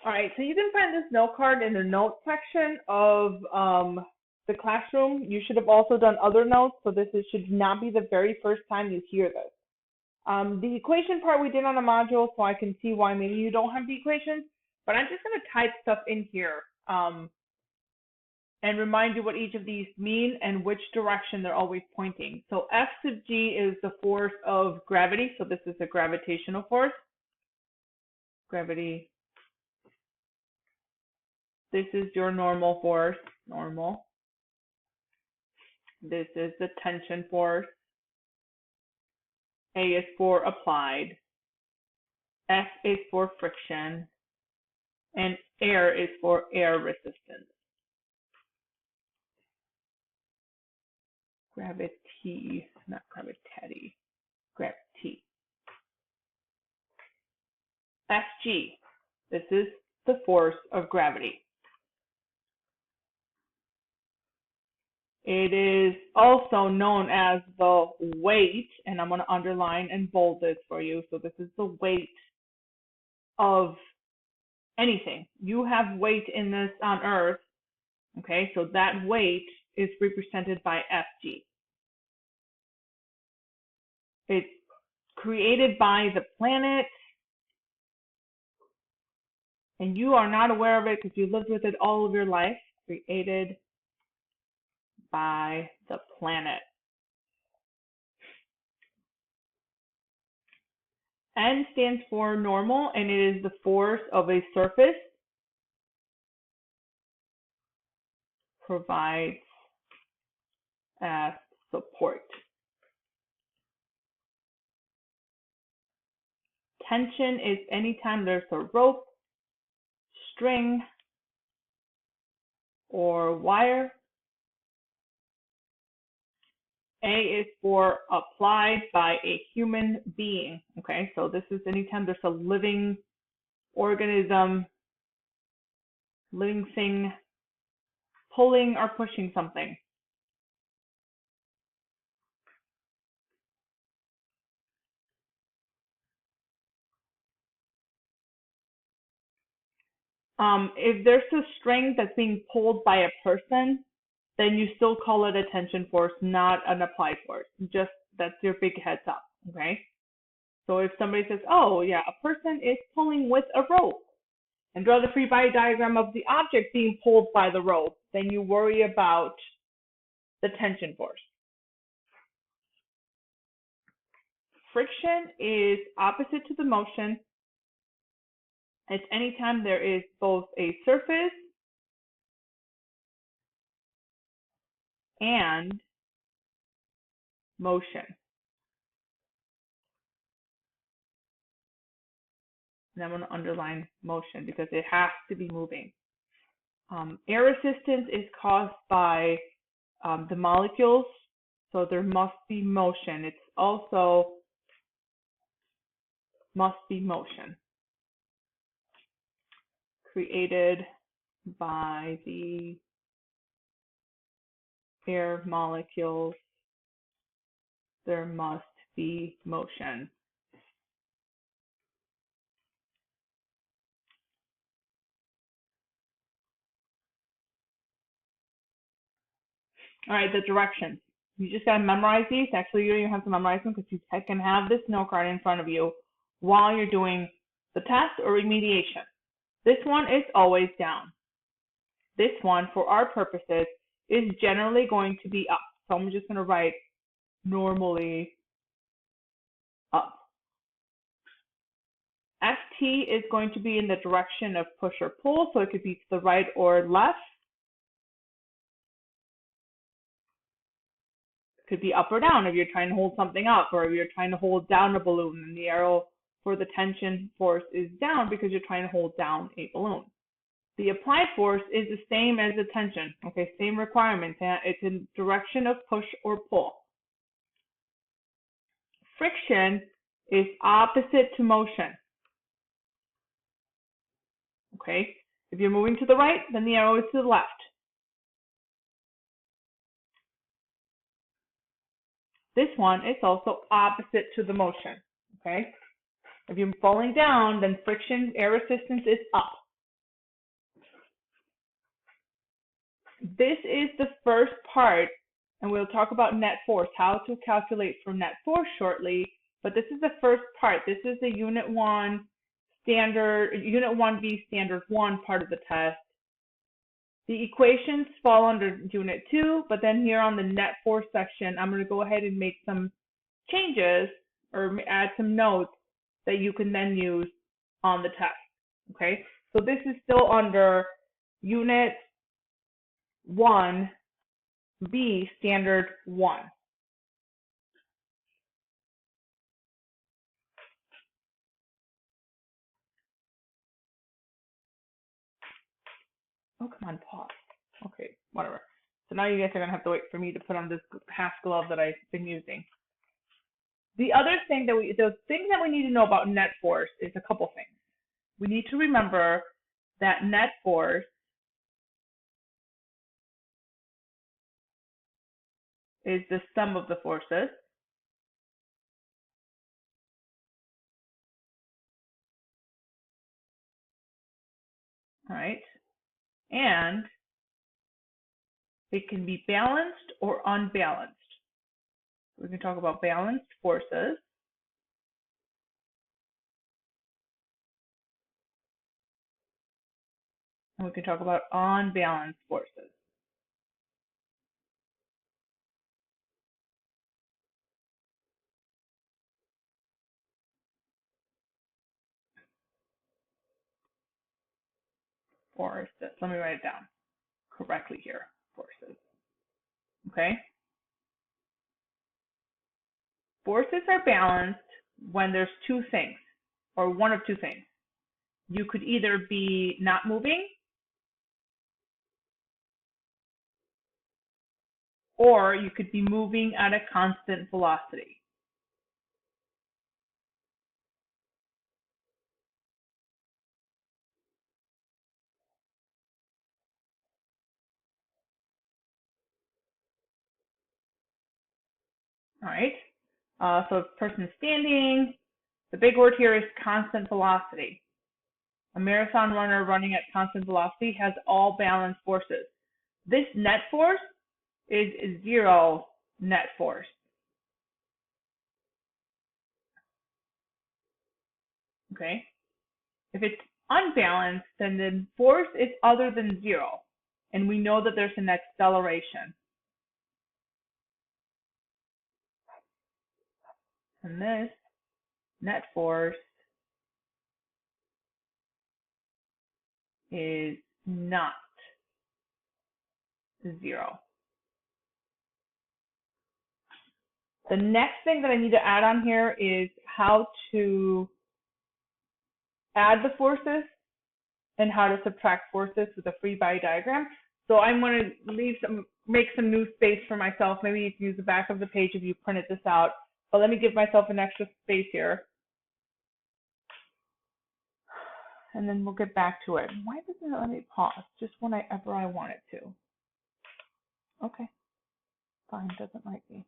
All right, so you can find this note card in the notes section of the classroom. You should have also done other notes, so should not be the very first time you hear this. The equation part we did on a module, so I can see why maybe you don't have the equations, but I'm just going to type stuff in here and remind you what each of these mean and which direction they're always pointing. So F sub g is the force of gravity, so this is a gravitational force. Gravity. This is your normal force, normal. This is the tension force. A is for applied. F is for friction. And air is for air resistance. Gravity, not gravity, gravity. Fg, this is the force of gravity. It is also known as the weight, and I'm going to underline and bold this for you. So this is the weight of anything. You have weight in this on Earth, okay? So that weight is represented by Fg. It's created by the planet, and you are not aware of it because you lived with it all of your life. Created by the planet. N stands for normal, and it is the force of a surface. Provides as support. Tension is anytime there's a rope, string, or wire. A is for applied by a human being. Okay, so this is anytime there's a living organism, living thing, pulling or pushing something. If there's a string that's being pulled by a person, then you still call it a tension force, not an applied force. Just that's your big heads up, okay? So if somebody says, oh yeah, a person is pulling with a rope, and draw the free body diagram of the object being pulled by the rope, then you worry about the tension force. Friction is opposite to the motion. It's anytime there is both a surface and motion. And I'm going to underline motion because it has to be moving. Air resistance is caused by the molecules, so there must be motion. It's also must be motion. Created by the air molecules, there must be motion. All right, the directions. You just got to memorize these. Actually, you don't even have to memorize them because you can have this note card in front of you while you're doing the test or remediation. This one is always down. This one, for our purposes, is generally going to be up. So I'm just going to write normally up. FT is going to be in the direction of push or pull, so it could be to the right or left. It could be up or down if you're trying to hold something up, or if you're trying to hold down a balloon, and the arrow for the tension force is down because you're trying to hold down a balloon. The applied force is the same as the tension, okay, same requirements. It's in direction of push or pull. Friction is opposite to motion. Okay, if you're moving to the right, then the arrow is to the left. This one is also opposite to the motion. Okay, if you're falling down, then friction, air resistance is up. this is the first part, and we'll talk about net force, how to calculate for net force shortly, but this is the first part. This is the Unit 1 standard, Unit 1B standard 1 part of the test. The equations fall under Unit 2, but then here on the net force section, I'm going to go ahead and make some changes or add some notes that you can then use on the test. Okay, so this is still under Unit 1B standard 1. Oh, come on, pause. Okay, whatever. So now you guys are going to have to wait for me to put on this half glove that I've been using. The other thing that the thing that we need to know about net force is a couple things. We need to remember that net force is the sum of the forces. All right, and it can be balanced or unbalanced. We can talk about balanced forces. And we can talk about unbalanced forces. Forces. Let me write it down correctly here. Forces. Okay. Forces are balanced when there's two things, or one of two things. You could either be not moving, or you could be moving at a constant velocity. All right. So if a person's standing, the big word here is constant velocity. A marathon runner running at constant velocity has all balanced forces. This net force is zero net force. Okay. If it's unbalanced, then the force is other than zero. And we know that there's an acceleration. And this net force is not zero. The next thing that I need to add on here is how to add the forces and how to subtract forces with a free body diagram. So I'm going to make some new space for myself. Maybe you can use the back of the page if you printed this out. But let me give myself an extra space here. And then we'll get back to it. Why doesn't it let me pause just whenever I want it to? Okay, fine, doesn't like me.